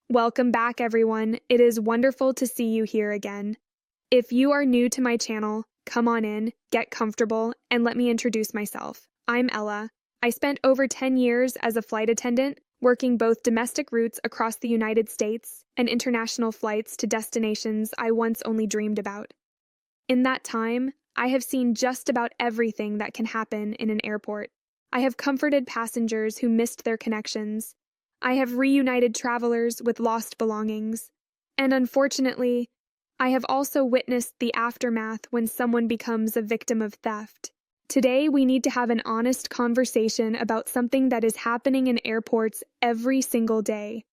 Welcome back, everyone. It is wonderful to see you here again. If you are new to my channel, come on in, get comfortable, and let me introduce myself. I'm Ella. I spent over 10 years as a flight attendant, working both domestic routes across the United States and international flights to destinations I once only dreamed about. In that time, I have seen just about everything that can happen in an airport. I have comforted passengers who missed their connections. I have reunited travelers with lost belongings. And unfortunately, I have also witnessed the aftermath when someone becomes a victim of theft. Today, we need to have an honest conversation about something that is happening in airports every single day.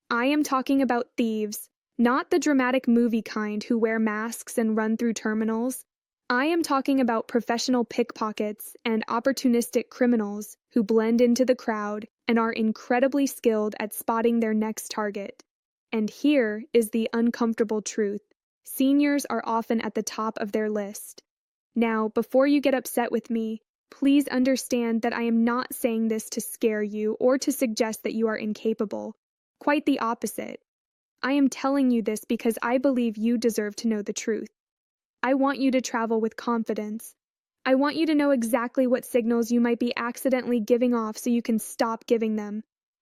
I am talking about thieves, not the dramatic movie kind who wear masks and run through terminals. I am talking about professional pickpockets and opportunistic criminals who blend into the crowd and are incredibly skilled at spotting their next target. And here is the uncomfortable truth. Seniors are often at the top of their list. Now, before you get upset with me, please understand that I am not saying this to scare you or to suggest that you are incapable. Quite the opposite. I am telling you this because I believe you deserve to know the truth. I want you to travel with confidence. I want you to know exactly what signals you might be accidentally giving off so you can stop giving them.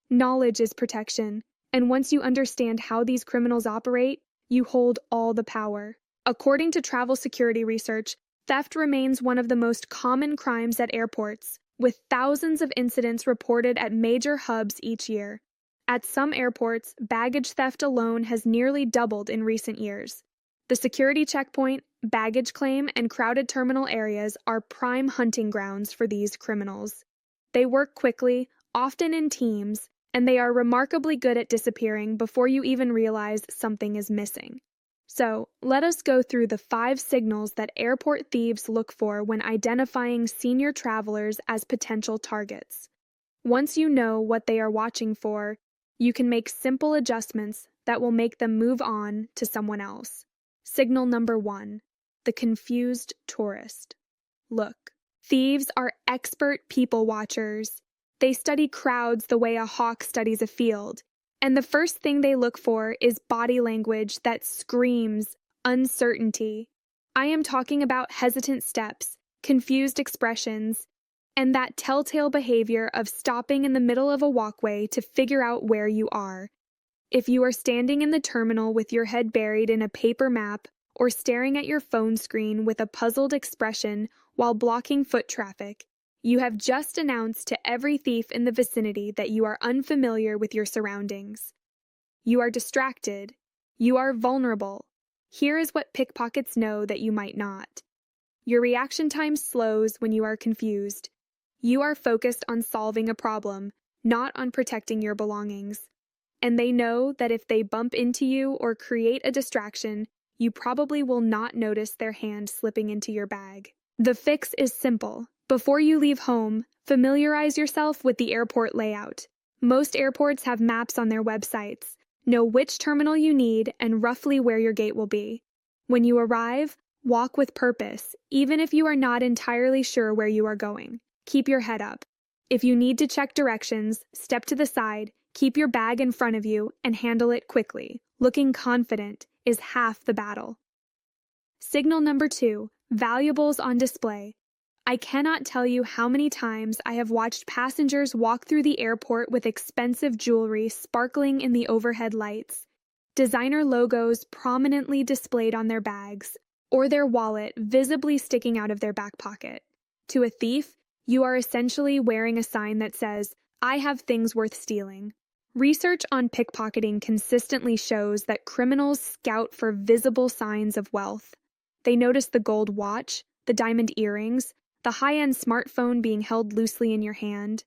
Knowledge is protection, and once you understand how these criminals operate, you hold all the power. According to travel security research, theft remains one of the most common crimes at airports, with thousands of incidents reported at major hubs each year. At some airports, baggage theft alone has nearly doubled in recent years. The security checkpoint, baggage claim, and crowded terminal areas are prime hunting grounds for these criminals. They work quickly, often in teams, and they are remarkably good at disappearing before you even realize something is missing. So, let us go through the 5 signals that airport thieves look for when identifying senior travelers as potential targets. Once you know what they are watching for, you can make simple adjustments that will make them move on to someone else. Signal number 1, the confused tourist. Look, thieves are expert people watchers. They study crowds the way a hawk studies a field. And the first thing they look for is body language that screams uncertainty. I am talking about hesitant steps, confused expressions, and that telltale behavior of stopping in the middle of a walkway to figure out where you are. If you are standing in the terminal with your head buried in a paper map or staring at your phone screen with a puzzled expression while blocking foot traffic, you have just announced to every thief in the vicinity that you are unfamiliar with your surroundings. You are distracted. You are vulnerable. Here is what pickpockets know that you might not. Your reaction time slows when you are confused. You are focused on solving a problem, not on protecting your belongings. And they know that if they bump into you or create a distraction, you probably will not notice their hand slipping into your bag. The fix is simple. Before you leave home, familiarize yourself with the airport layout. Most airports have maps on their websites. Know which terminal you need and roughly where your gate will be. When you arrive, walk with purpose, even if you are not entirely sure where you are going. Keep your head up. If you need to check directions, step to the side, keep your bag in front of you, and handle it quickly. Looking confident is half the battle. Signal number 2, valuables on display. I cannot tell you how many times I have watched passengers walk through the airport with expensive jewelry sparkling in the overhead lights, designer logos prominently displayed on their bags, or their wallet visibly sticking out of their back pocket. To a thief, you are essentially wearing a sign that says, "I have things worth stealing." Research on pickpocketing consistently shows that criminals scout for visible signs of wealth. They notice the gold watch, the diamond earrings, the high-end smartphone being held loosely in your hand.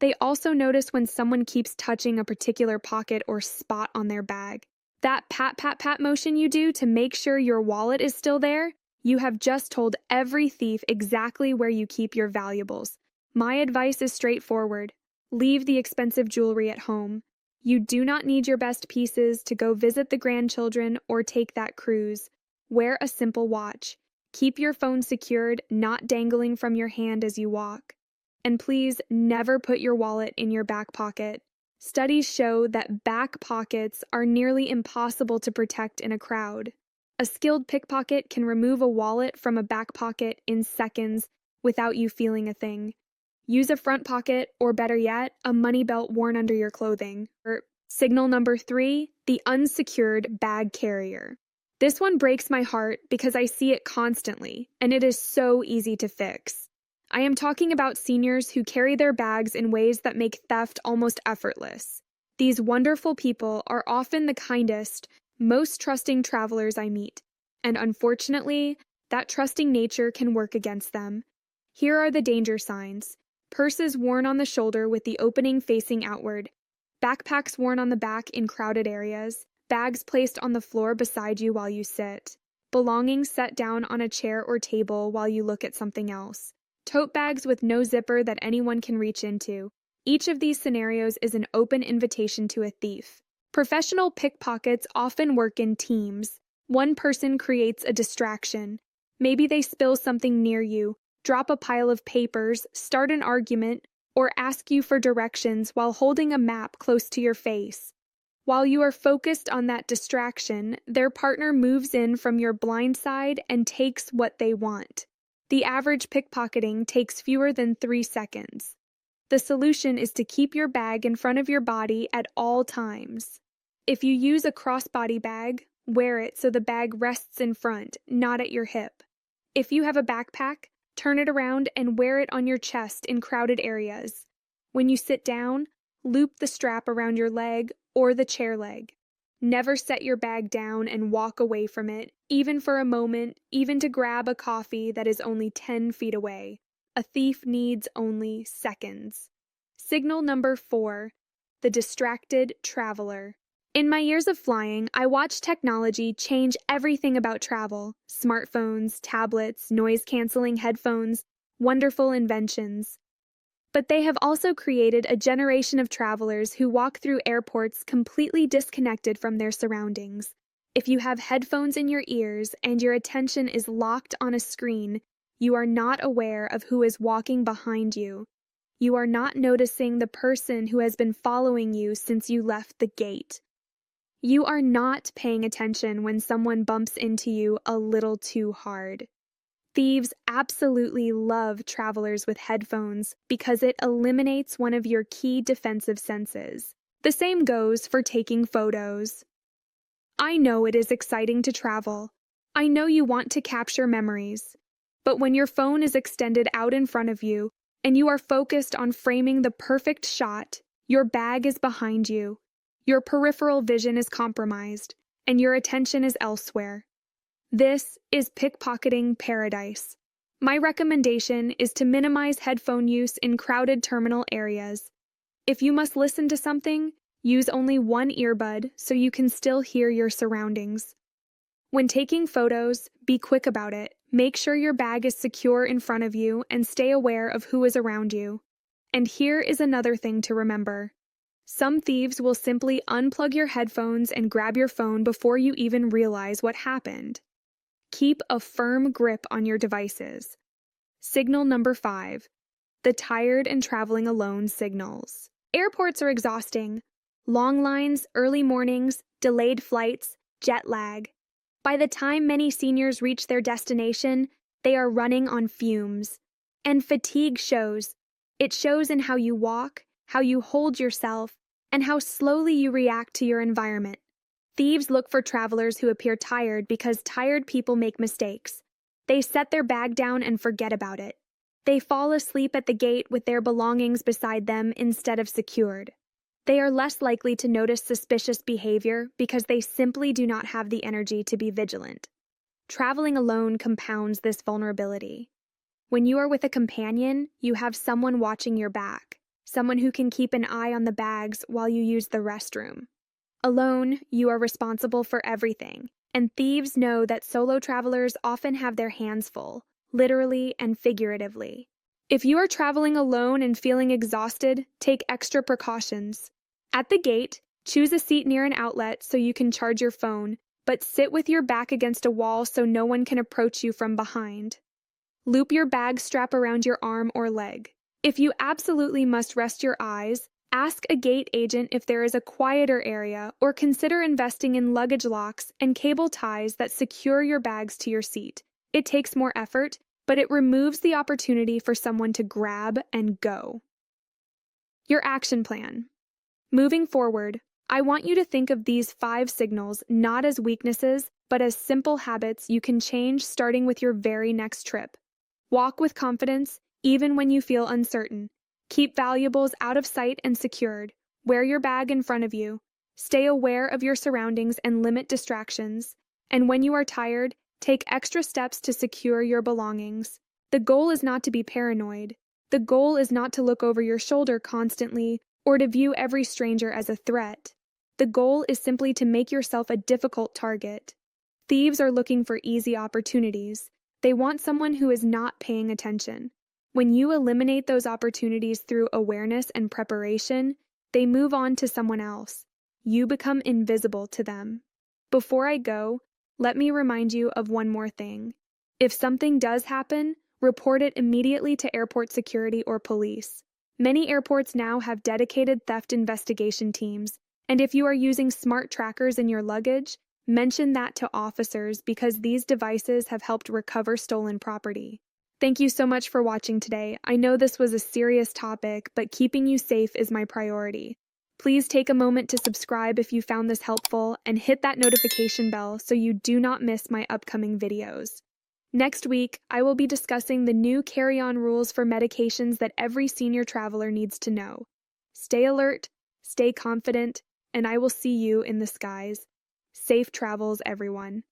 They also notice when someone keeps touching a particular pocket or spot on their bag. That pat, pat, pat motion you do to make sure your wallet is still there, you have just told every thief exactly where you keep your valuables. My advice is straightforward. Leave the expensive jewelry at home. You do not need your best pieces to go visit the grandchildren or take that cruise. Wear a simple watch. Keep your phone secured, not dangling from your hand as you walk. And please never put your wallet in your back pocket. Studies show that back pockets are nearly impossible to protect in a crowd. A skilled pickpocket can remove a wallet from a back pocket in seconds without you feeling a thing. Use a front pocket, or better yet, a money belt worn under your clothing. Signal number 3, the unsecured bag carrier. This one breaks my heart because I see it constantly, and it is so easy to fix. I am talking about seniors who carry their bags in ways that make theft almost effortless. These wonderful people are often the kindest, most trusting travelers I meet, and unfortunately, that trusting nature can work against them. Here are the danger signs. Purses worn on the shoulder with the opening facing outward. Backpacks worn on the back in crowded areas. Bags placed on the floor beside you while you sit. Belongings set down on a chair or table while you look at something else. Tote bags with no zipper that anyone can reach into. Each of these scenarios is an open invitation to a thief. Professional pickpockets often work in teams. One person creates a distraction. Maybe they spill something near you, drop a pile of papers, start an argument, or ask you for directions while holding a map close to your face. While you are focused on that distraction, their partner moves in from your blind side and takes what they want. The average pickpocketing takes fewer than 3 seconds. The solution is to keep your bag in front of your body at all times. If you use a crossbody bag, wear it so the bag rests in front, not at your hip. If you have a backpack, turn it around and wear it on your chest in crowded areas. When you sit down, loop the strap around your leg or the chair leg. Never set your bag down and walk away from it, even for a moment, even to grab a coffee that is only 10 feet away. A thief needs only seconds. Signal number 4, the distracted traveler. In my years of flying, I watched technology change everything about travel. Smartphones, tablets, noise-canceling headphones, wonderful inventions. But they have also created a generation of travelers who walk through airports completely disconnected from their surroundings. If you have headphones in your ears and your attention is locked on a screen, you are not aware of who is walking behind you. You are not noticing the person who has been following you since you left the gate. You are not paying attention when someone bumps into you a little too hard. Thieves absolutely love travelers with headphones because it eliminates one of your key defensive senses. The same goes for taking photos. I know it is exciting to travel. I know you want to capture memories. But when your phone is extended out in front of you and you are focused on framing the perfect shot, your bag is behind you. Your peripheral vision is compromised, and your attention is elsewhere. This is pickpocketing paradise. My recommendation is to minimize headphone use in crowded terminal areas. If you must listen to something, use only one earbud so you can still hear your surroundings. When taking photos, be quick about it. Make sure your bag is secure in front of you and stay aware of who is around you. And here is another thing to remember. Some thieves will simply unplug your headphones and grab your phone before you even realize what happened. Keep a firm grip on your devices. Signal number 5, the tired and traveling alone signals. Airports are exhausting. Long lines, early mornings, delayed flights, jet lag. By the time many seniors reach their destination, they are running on fumes. And fatigue shows. It shows in how you walk, how you hold yourself, and how slowly you react to your environment. Thieves look for travelers who appear tired because tired people make mistakes. They set their bag down and forget about it. They fall asleep at the gate with their belongings beside them instead of secured. They are less likely to notice suspicious behavior because they simply do not have the energy to be vigilant. Traveling alone compounds this vulnerability. When you are with a companion, you have someone watching your back. Someone who can keep an eye on the bags while you use the restroom. Alone, you are responsible for everything, and thieves know that solo travelers often have their hands full, literally and figuratively. If you are traveling alone and feeling exhausted, take extra precautions. At the gate, choose a seat near an outlet so you can charge your phone, but sit with your back against a wall so no one can approach you from behind. Loop your bag strap around your arm or leg. If you absolutely must rest your eyes, Ask a gate agent if there is a quieter area, or consider investing in luggage locks and cable ties that secure your bags to your seat. It takes more effort, but it removes the opportunity for someone to grab and go. Your action plan. Moving forward, I want you to think of these 5 signals not as weaknesses, but as simple habits you can change starting with your very next trip. Walk with confidence, even when you feel uncertain. Keep valuables out of sight and secured. Wear your bag in front of you. Stay aware of your surroundings and limit distractions. And when you are tired, take extra steps to secure your belongings. The goal is not to be paranoid. The goal is not to look over your shoulder constantly or to view every stranger as a threat. The goal is simply to make yourself a difficult target. Thieves are looking for easy opportunities. They want someone who is not paying attention. When you eliminate those opportunities through awareness and preparation, they move on to someone else. You become invisible to them. Before I go, let me remind you of one more thing. If something does happen, report it immediately to airport security or police. Many airports now have dedicated theft investigation teams, and if you are using smart trackers in your luggage, mention that to officers because these devices have helped recover stolen property. Thank you so much for watching today. I know this was a serious topic, but keeping you safe is my priority. Please take a moment to subscribe if you found this helpful and hit that notification bell so you do not miss my upcoming videos. Next week, I will be discussing the new carry-on rules for medications that every senior traveler needs to know. Stay alert, stay confident, and I will see you in the skies. Safe travels, everyone.